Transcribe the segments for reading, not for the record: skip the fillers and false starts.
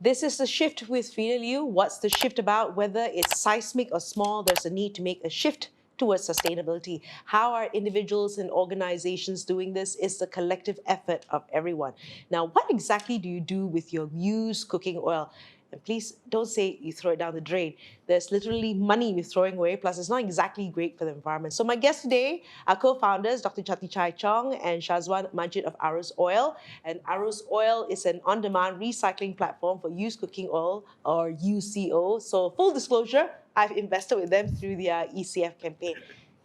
This is the shift with Frida Liu. What's the shift about? Whether it's seismic or small, there's a need to make a shift towards sustainability. How are individuals and organizations doing this? Is the collective effort of everyone. Now, what exactly do you do with your used cooking oil? And please don't say you throw it down the drain. There's literally money you're throwing away, plus it's not exactly great for the environment. So my guests today are co-founders, Dr. Chatichai Chong and Syazwan Majid of Arus Oil. And Arus Oil is an on-demand recycling platform for used cooking oil, or UCO. So full disclosure, I've invested with them through their ECF campaign.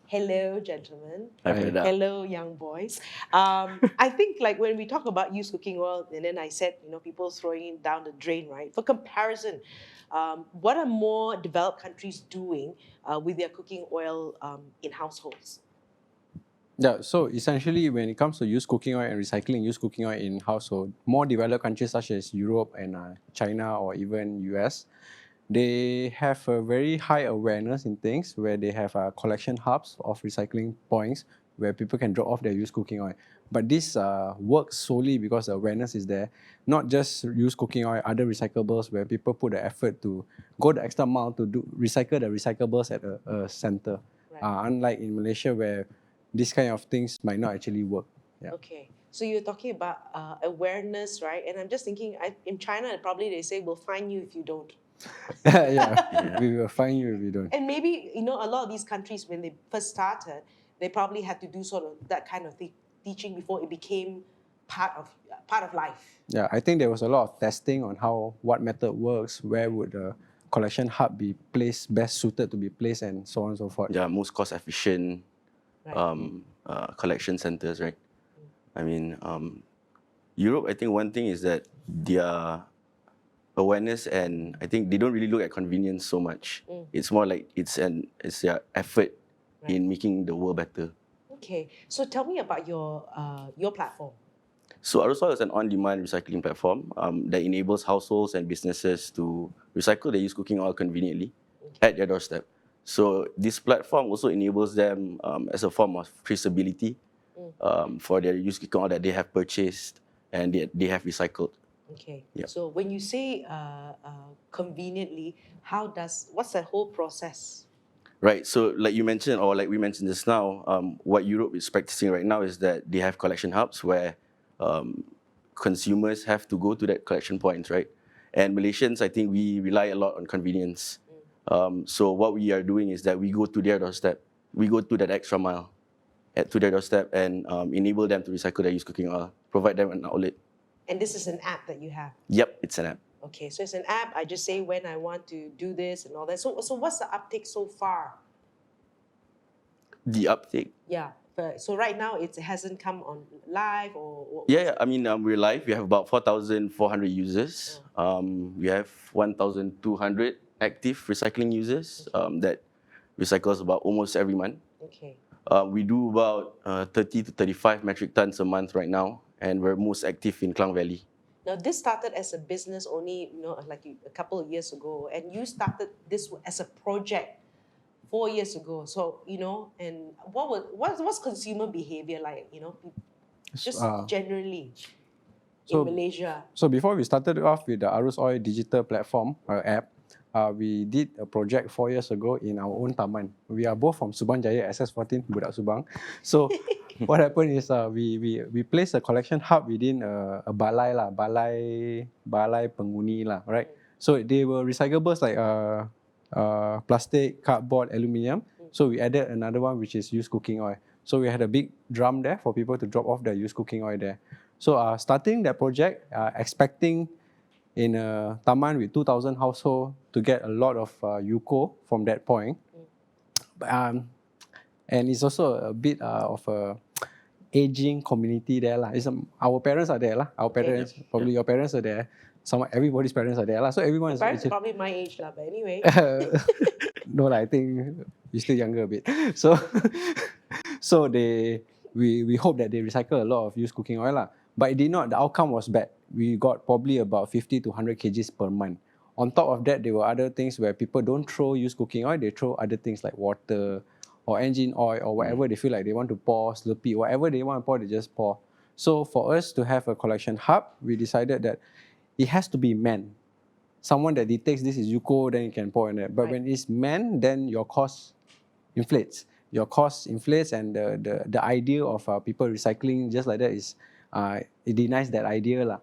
Hello, gentlemen. Hello, young boys. I think like when we talk about used cooking oil, and then I said, people throwing it down the drain, right? For comparison, what are more developed countries doing with their cooking oil in households? Yeah, so essentially when it comes to used cooking oil and recycling used cooking oil in household, more developed countries such as Europe and China or even US, they have a very high awareness in things where they have collection hubs of recycling points where people can drop off their used cooking oil. But this works solely because the awareness is there, not just used cooking oil, other recyclables where people put the effort to go the extra mile to recycle the recyclables at a center. Right. Unlike in Malaysia where these kind of things might not actually work. Yeah. Okay. So you're talking about awareness, right? And I'm just thinking, in China, probably they say, we'll fine you if you don't. Yeah, we will fine you if you don't. And maybe, a lot of these countries, when they first started, they probably had to do sort of that kind of teaching before it became part of life. Yeah, I think there was a lot of testing on what method works, where would the collection hub be placed, best suited to be placed, and so on and so forth. Yeah, most cost efficient collection centers, right? I mean, Europe, I think one thing is that their awareness, and I think they don't really look at convenience so much. It's more like it's their effort in making the world better. Okay, so tell me about your platform. So Arus Oil is an on-demand recycling platform that enables households and businesses to recycle their used cooking oil conveniently at their doorstep. So this platform also enables them as a form of traceability for their used cooking oil that they have purchased and they have recycled. Okay. Yep. So when you say conveniently, what's the whole process? Right. So like you mentioned, or like we mentioned just now, what Europe is practicing right now is that they have collection hubs where consumers have to go to that collection points, right? And Malaysians, I think we rely a lot on convenience. So what we are doing is that we go to their doorstep. We go to that extra mile to their doorstep and enable them to recycle their used cooking oil, provide them an outlet. And this is an app that you have? Yep, it's an app. Okay, so it's an app. I just say when I want to do this and all that. So what's the uptake so far? The uptake? Yeah. So right now it hasn't come on live or? Yeah, I mean, we're live. We have about 4,400 users. We have 1,200 active recycling users that recycles about almost every month. Okay. We do about 30 to 35 metric tons a month right now, and we're most active in Klang Valley. Now, this started as a business only, like a couple of years ago, and you started this as a project 4 years ago. So, and what's consumer behavior like, just generally in Malaysia? So before we started off with the Arus Oil digital platform or app, we did a project 4 years ago in our own taman. We are both from Subang Jaya, SS14, Budak Subang. So what happened is we placed a collection hub within a balai lah, balai penghuni lah, right? So they were recyclables like plastic, cardboard, aluminium. So we added another one which is used cooking oil. So we had a big drum there for people to drop off their used cooking oil there. So starting that project, expecting in a taman with 2,000 households to get a lot of UCO from that point. And it's also a bit of a aging community there lah. Our parents are there lah. Our parents, probably your parents are there. Everybody's parents are there lah. So everyone is parents probably my age lah. But anyway, no lah. I think you're still younger a bit. So we hope that they recycle a lot of used cooking oil lah. But it did not. The outcome was bad. We got probably about 50 to 100 kgs per month. On top of that, there were other things where people don't throw used cooking oil. They throw other things like water or engine oil or whatever they feel like they want to pour, Slurpee, whatever they want to pour, they just pour. So for us to have a collection hub, we decided that it has to be manned. someone that detects this is 𝗬𝗂𝗍, then you can pour in it. But when it's man, then your cost inflates. Your cost inflates, and the idea of people recycling just like that is, it denies that idea lah.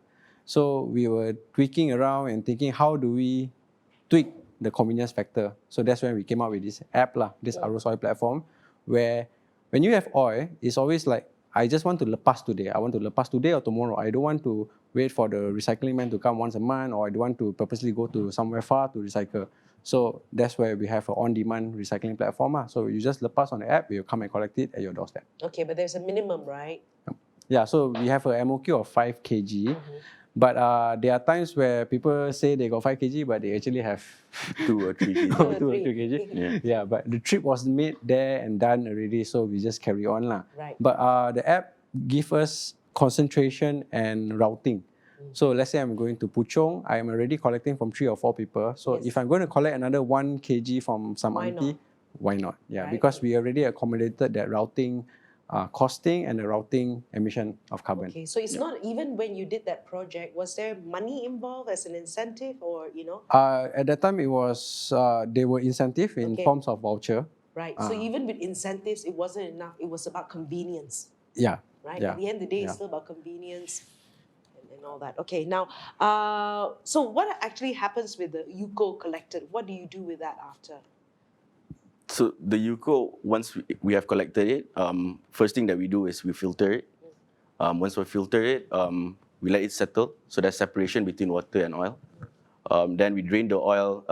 So we were tweaking around and thinking, how do we tweak the convenience factor? So that's when we came up with this app lah, this Arus Oil platform, where when you have oil, it's always like, I just want to lepas today. I want to lepas today or tomorrow. I don't want to wait for the recycling man to come once a month, or I don't want to purposely go to somewhere far to recycle. So that's where we have an on-demand recycling platform. So you just lepas on the app, we'll come and collect it at your doorstep. Okay, but there's a minimum, right? Yeah, so we have a MOQ of 5 kg. But there are times where people say they got 5 kg, but they actually have 2 or 3 kg. 2 or 3 kg. Yeah, but the trip was made there and done already, so we just carry on lah. Right. But the app gives us concentration and routing. So let's say I'm going to Puchong, I'm already collecting from 3 or 4 people. So if I'm going to collect another 1 kg from some auntie, why not? Yeah, Right. because we already accommodated that routing, costing, and the routing emission of carbon. Okay, so it's not, even when you did that project, was there money involved as an incentive, or, you know? At that time, it was, they were incentive in forms of voucher. Right, so even with incentives, it wasn't enough. It was about convenience. Yeah. Right, Yeah. at the end of the day, it's still about convenience and all that. Okay, now, so what actually happens with the 𝗬𝗂𝗍 collected? What do you do with that after? So the 𝗬𝗂𝗍, once we have collected it, first thing that we do is we filter it. Once we filter it, we let it settle. So there's separation between water and oil. Then we drain the oil.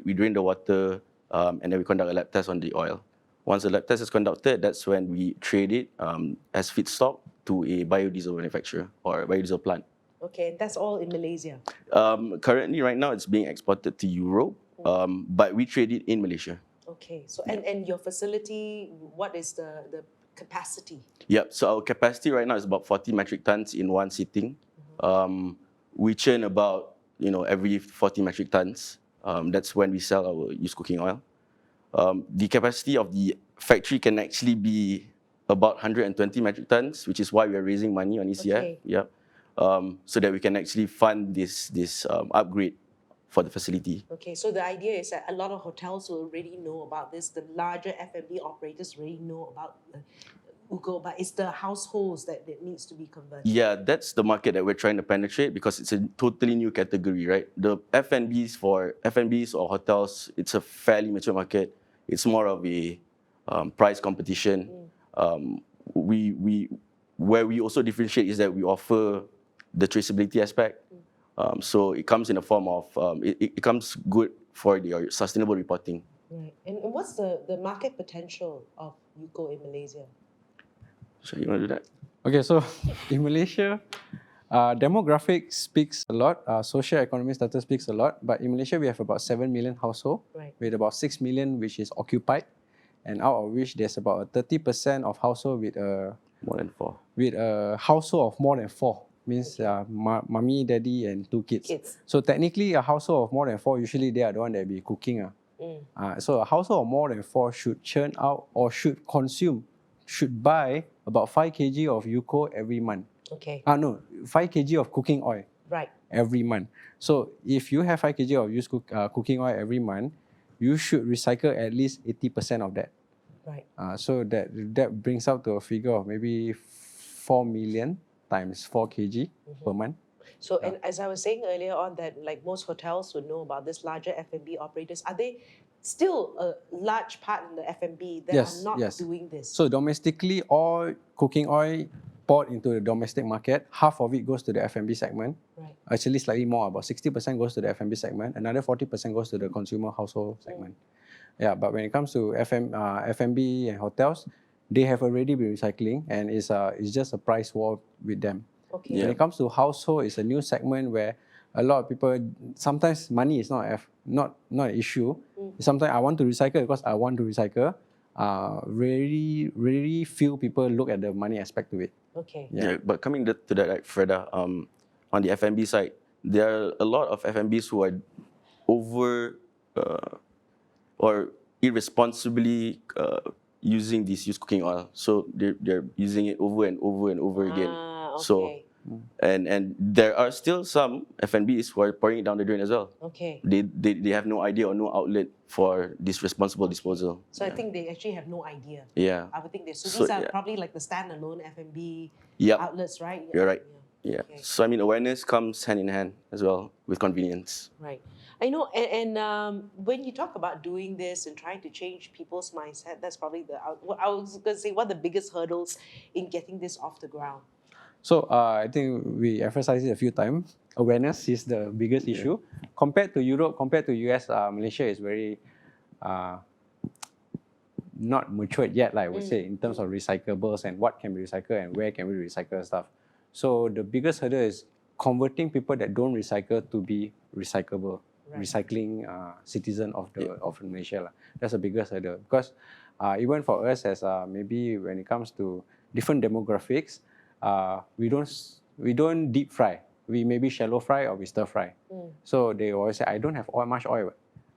We drain the water, and then we conduct a lab test on the oil. Once the lab test is conducted, that's when we trade it as feedstock to a biodiesel manufacturer or a biodiesel plant. Okay, that's all in Malaysia. Currently, right now, it's being exported to Europe, but we trade it in Malaysia. Okay, so and your facility, what is the capacity? Yep, so our capacity right now is about 40 metric tons in one sitting. We churn about, every 40 metric tons. That's when we sell our used cooking oil. The capacity of the factory can actually be about 120 metric tons, which is why we are raising money on ECF. Okay. Yep. So that we can actually fund this upgrade for the facility. Okay, so the idea is that a lot of hotels will already know about this. The larger F&B operators already know about 𝗬𝗂𝗍, but it's the households that needs to be converted. Yeah, that's the market that we're trying to penetrate, because it's a totally new category, right? The F&Bs or hotels, it's a fairly mature market. It's more of a price competition. Where we also differentiate is that we offer the traceability aspect. So it comes in the form of, it comes good for your sustainable reporting. Right, and what's the market potential of 𝗬𝗂𝗍 in Malaysia? So you want to do that? Okay, so in Malaysia, demographics speaks a lot, social economic status speaks a lot, but in Malaysia we have about 7 million households, with about 6 million which is occupied, and out of which there's about 30% of household with more than 4. With a household of more than 4, means mommy, daddy, and 2 kids. So technically, a household of more than 4, usually they are the one that be cooking. So a household of more than 4 should churn out or should buy about 5 kg of 𝗬𝗂𝗍 every month. Okay. No, 5 kg of cooking oil. Right. Every month. So if you have 5 kg of used cooking oil every month, you should recycle at least 80% of that. Right. So that brings up to a figure of maybe 4 million times 4 kg per month. So, and as I was saying earlier on, that like most hotels would know about this larger F&B operators, are they still a large part in the F&B that are not doing this? So domestically, all cooking oil poured into the domestic market, half of it goes to the F&B segment. Right. Actually, slightly more, about 60% goes to the F&B segment. Another 40% goes to the consumer household segment. Yeah, but when it comes to F&B and hotels, they have already been recycling, and it's just a price war with them. Okay. When it comes to household, it's a new segment where a lot of people, sometimes money is not an issue. Sometimes I want to recycle because I want to recycle. Really few people look at the money aspect of it. Okay. Yeah, but coming to that, like Freda, on the F&B side, there are a lot of F&Bs who are over or irresponsibly using this used cooking oil. So they're using it over and over and over again. Okay. So And there are still some F&Bs who are pouring it down the drain as well. Okay. They have no idea or no outlet for this responsible disposal. So I think they actually have no idea. Yeah. I would think so So, these are yeah. probably like the standalone F&B Yep. outlets, right? You're right. Yeah. Okay. So I mean, awareness comes hand in hand as well with convenience. Right. I know, and when you talk about doing this and trying to change people's mindset, that's probably I was going to say, what are the biggest hurdles in getting this off the ground? So I think we emphasized it a few times. Awareness is the biggest issue. Compared to Europe, compared to US, Malaysia is very not matured yet, I would say, in terms of recyclables and what can be recycled and where can we recycle stuff. So the biggest hurdle is converting people that don't recycle to be recyclable, recycling citizen of Malaysia. That's the biggest hurdle, because even for us as maybe when it comes to different demographics, we don't deep fry. We maybe shallow fry or we stir fry. So they always say, I don't have much oil.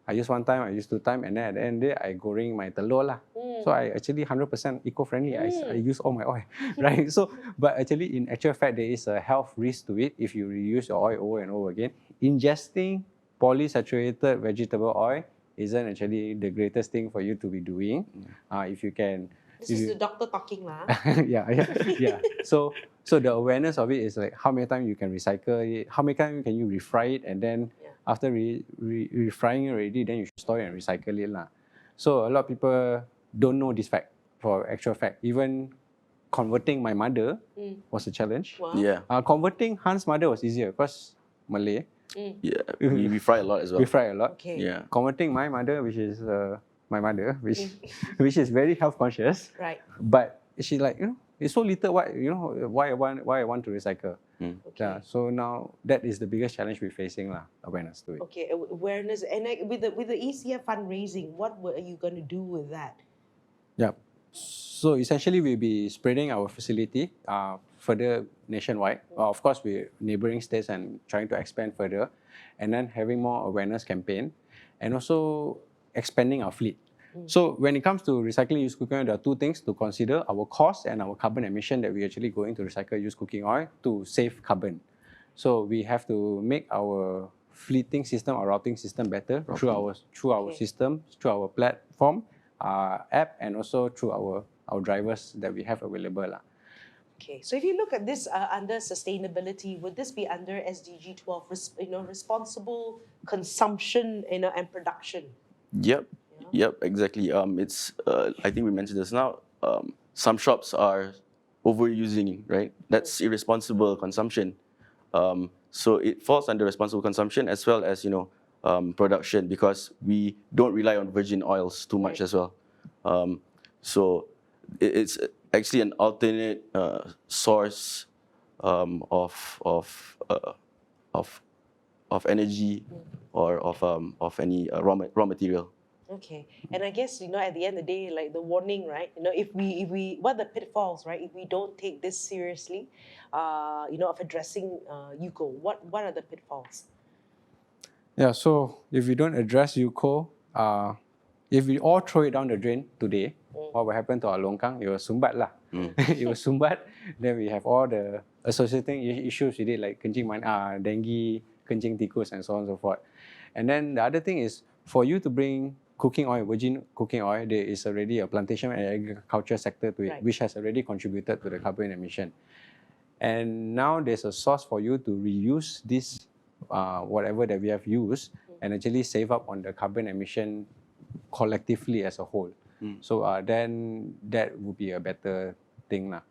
I use one time, I use two times, and then at the end of the day, I goreng my telur lah. So I actually 100% eco-friendly. I use all my oil, right? So, but actually, in actual fact, there is a health risk to it if you reuse your oil over and over again. Ingesting polysaturated vegetable oil isn't actually the greatest thing for you to be doing. If you can. This is the doctor talking lah. yeah. So the awareness of it is like how many times you can recycle it, how many times can you refry it, and then after refrying it already, then you should store it and recycle it lah. So a lot of people don't know this fact. For actual fact, even converting my mother was a challenge. Wow. Yeah. Converting Hans' mother was easier because Malay. Yeah. We fry a lot as well. We fry a lot. Okay. Yeah. Converting my mother, which is my mother, which is very health conscious. Right. But she's like, it's so little. Why I want to recycle? Okay. Yeah. So now that is the biggest challenge we're facing lah. Awareness to it. Okay. Awareness, and with the ECF fundraising, what are you going to do with that? Yeah. So essentially, we'll be spreading our facility further nationwide. Of course, we're neighboring states and trying to expand further, and then having more awareness campaign, and also expanding our fleet. So when it comes to recycling used cooking oil, there are two things to consider: our cost and our carbon emission that we actually going to recycle used cooking oil to save carbon. So we have to make our fleeting system, our routing system better through our system, through our platform, app, and also through our drivers that we have available lah. Okay, so if you look at this under sustainability, would this be under SDG 12, responsible consumption, and production? Yep, exactly. It's I think we mentioned this now. Some shops are overusing, right? That's irresponsible consumption. So it falls under responsible consumption as well as production, because we don't rely on virgin oils too much as well. So it's actually an alternate source of energy or of any raw material. Okay, and I guess at the end of the day, like the warning, right? If we what are the pitfalls, right? If we don't take this seriously, of addressing 𝗏𝗏, what are the pitfalls? Yeah, so if we don't address 𝗏𝗏, if we all throw it down the drain today, what will happen to our longkang? It will sumbat lah. It will sumbat. Then we have all the associating issues with it, like dengue, kencing tikus, and so on and so forth. And then the other thing is, for you to bring cooking oil, virgin cooking oil, there is already a plantation and agriculture sector to it, which has already contributed to the carbon emission. And now there's a source for you to reuse this, whatever that we have used, and actually save up on the carbon emission collectively as a whole. So then that would be a better thing lah.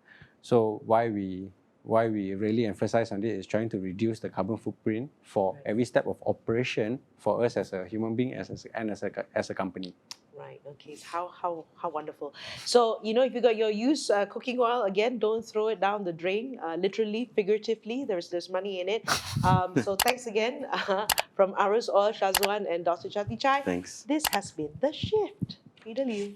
So why we really emphasize on this is trying to reduce the carbon footprint for every step of operation for us as a human being and as a company. Right. Okay. So how wonderful. So if you got your used cooking oil, again, don't throw it down the drain. Literally, figuratively, there's money in it. So thanks again from Arus Oil, Syazwan, and Dr. Chatichai. Thanks. This has been The Shift. Peter Liu.